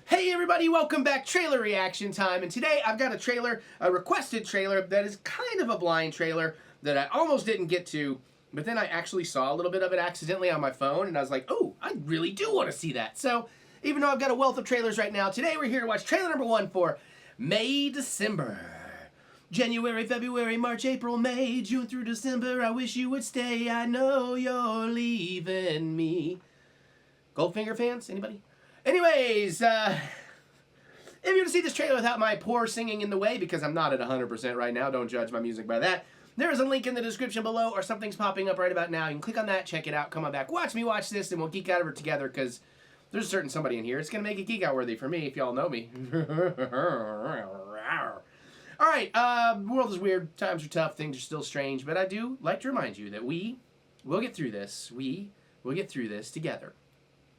Hey everybody, welcome back. Trailer reaction time, and today I've got a trailer, a requested trailer that is kind of a blind trailer that I almost didn't get to, but then I actually saw a little bit of it accidentally on my phone, and I was like, oh, I really do want to see that. So, even though I've got a wealth of trailers right now, today we're here to watch trailer number 1 for May, December. January, February, March, April, May, June through December, I wish you would stay, I know you're leaving me. Goldfinger fans, anybody? Anyways, if you want to see this trailer without my poor singing in the way, because I'm not at 100% right now, don't judge my music by that, there is a link in the description below, or something's popping up right about now. You can click on that, check it out, come on back, watch me watch this, and we'll geek out over it together, because there's a certain somebody in here. It's going to make it geek out worthy for me, if y'all know me. Alright, the world is weird, times are tough, things are still strange, but I do like to remind you that we will get through this. We will get through this together.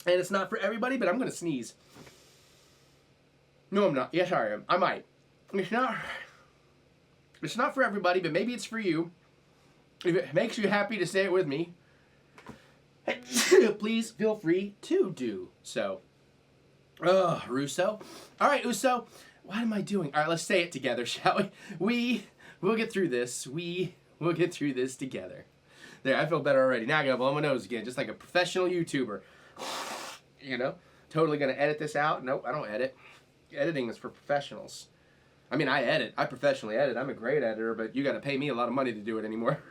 And it's not for everybody, but I'm going to sneeze. No, I'm not. Yes, I am. I might. It's not for everybody, but maybe it's for you. If it makes you happy to say it with me, please feel free to do so. Russo. All right, Uso. What am I doing? All right, let's say it together, shall we? We'll get through this. We will get through this together. There, I feel better already. Now I got to blow my nose again, just like a professional YouTuber. You know? Totally going to edit this out? Nope, I don't edit. Editing is for professionals. I mean, I edit. I professionally edit. I'm a great editor, but you got to pay me a lot of money to do it anymore.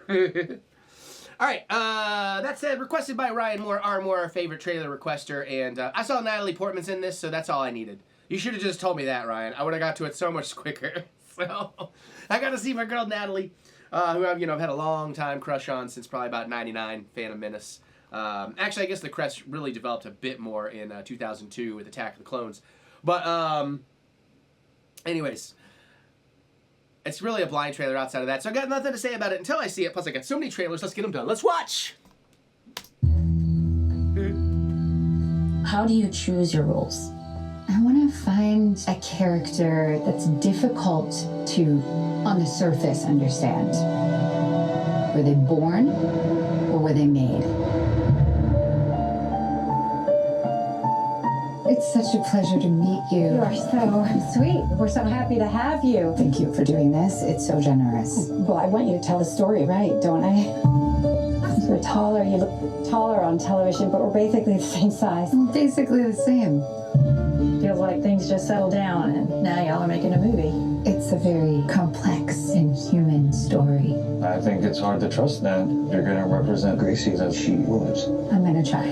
Alright, that said, requested by Ryan Moore, our favorite trailer requester, and I saw Natalie Portman's in this, so that's all I needed. You should have just told me that, Ryan. I would have got to it so much quicker. So, I got to see my girl Natalie, who I've had a long time crush on since probably about 99, Phantom Menace. Actually, I guess the crest really developed a bit more in 2002 with Attack of the Clones. But, anyways, it's really a blind trailer outside of that, so I got nothing to say about it until I see it. Plus, I got so many trailers. Let's get them done. Let's watch! How do you choose your roles? I want to find a character that's difficult to, on the surface, understand. Were they born, or were they made? It's such a pleasure to meet you. You are so sweet. We're so happy to have you. Thank you for doing this. It's so generous. Well, I want you to tell the story right, don't I? We're taller. You look taller on television, but we're basically the same size. Well, basically the same. Feels like things just settled down, and now y'all are making a movie. It's a very complex and human story. I think it's hard to trust that you're going to represent Gracie as she was. I'm going to try.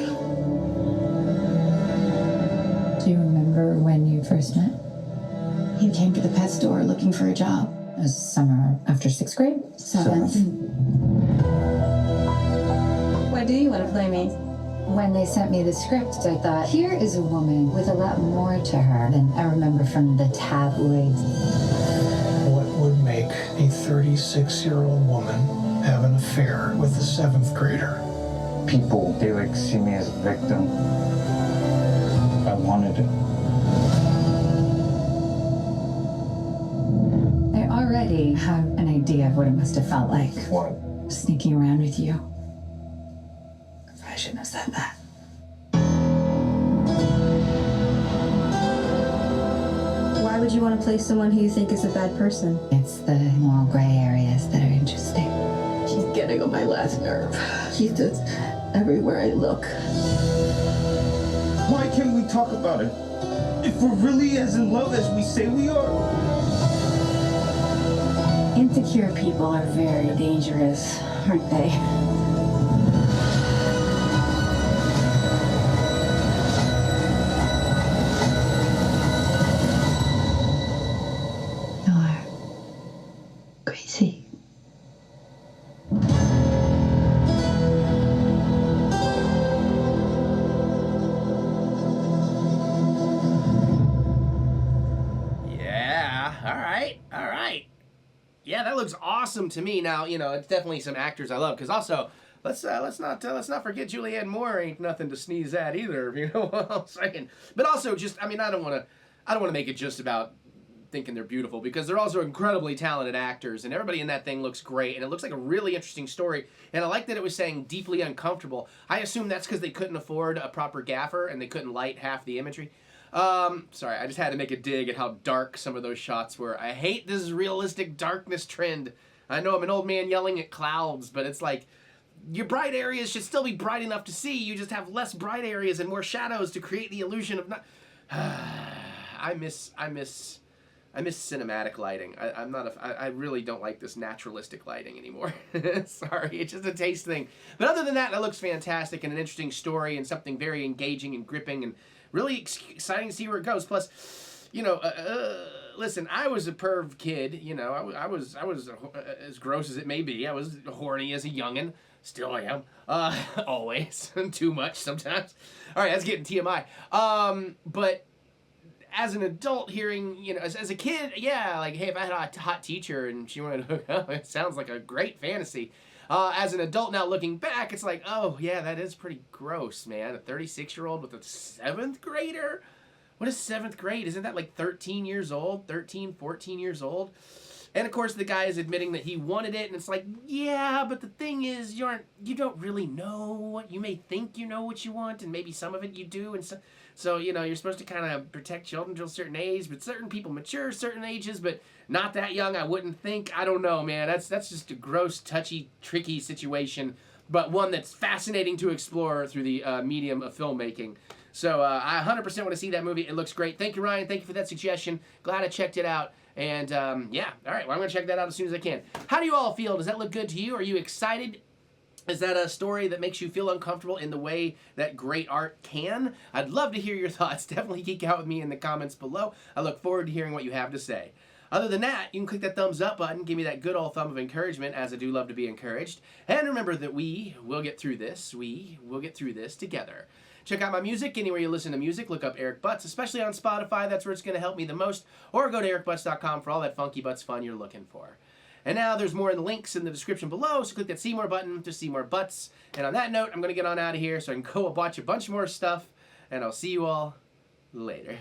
Do you remember when you first met? You came to the pet store looking for a job. It was summer after 6th grade? 7th. Why do you want to play me? When they sent me the script, I thought, here is a woman with a lot more to her than I remember from the tabloids. What would make a 36-year-old woman have an affair with a 7th grader? People, they see me as a victim. I wanted it. I already have an idea of what it must have felt like. What? Sneaking around with you. I shouldn't have said that. Why would you want to play someone who you think is a bad person? It's the moral gray areas that are interesting. He's getting on my last nerve. He's just everywhere I look. Why can't we talk about it? If we're really as in love as we say we are. Insecure people are very dangerous, aren't they? You're crazy. Alright. Yeah, that looks awesome to me. Now, it's definitely some actors I love, because also, let's not forget Julianne Moore ain't nothing to sneeze at either, you know what I'm saying? But also, just, I don't want to make it just about thinking they're beautiful, because they're also incredibly talented actors, and everybody in that thing looks great, and it looks like a really interesting story, and I like that it was saying deeply uncomfortable. I assume that's because they couldn't afford a proper gaffer, and they couldn't light half the imagery. Sorry, I just had to make a dig at how dark some of those shots were. I hate this realistic darkness trend. I know I'm an old man yelling at clouds, but it's like, your bright areas should still be bright enough to see. You just have less bright areas and more shadows to create the illusion of not... I miss cinematic lighting. I really don't like this naturalistic lighting anymore. Sorry, it's just a taste thing. But other than that, it looks fantastic and an interesting story and something very engaging and gripping and really exciting to see where it goes. Plus, you know, listen, I was a perv kid. You know, I was as gross as it may be. I was horny as a youngin'. Still am. Always. Too much sometimes. All right, that's getting TMI. But as an adult hearing, you know, as a kid, yeah, like, hey, if I had a hot teacher and she wanted to hook up, it sounds like a great fantasy. As an adult now looking back, it's like, oh, yeah, that is pretty gross, man. A 36-year-old with a 7th grader? What is 7th grade? Isn't that like 13 years old? 13, 14 years old? And of course, the guy is admitting that he wanted it, and it's like, yeah, but the thing is, you don't really know what you may think you know what you want, and maybe some of it you do, and so you know, you're supposed to kind of protect children to a certain age, but certain people mature certain ages, but not that young, I wouldn't think. I don't know, man. That's just a gross, touchy, tricky situation, but one that's fascinating to explore through the medium of filmmaking. So I 100% want to see that movie. It looks great. Thank you, Ryan. Thank you for that suggestion. Glad I checked it out. And, yeah, all right, well, I'm going to check that out as soon as I can. How do you all feel? Does that look good to you? Are you excited? Is that a story that makes you feel uncomfortable in the way that great art can? I'd love to hear your thoughts. Definitely geek out with me in the comments below. I look forward to hearing what you have to say. Other than that, you can click that thumbs up button. Give me that good old thumb of encouragement, as I do love to be encouraged. And remember that we will get through this. We will get through this together. Check out my music anywhere you listen to music. Look up Eric Butts, especially on Spotify. That's where it's going to help me the most. Or go to ericbutts.com for all that funky butts fun you're looking for. And now there's more in the links in the description below, so click that see more button to see more butts. And on that note, I'm going to get on out of here so I can go watch a bunch more stuff. And I'll see you all later.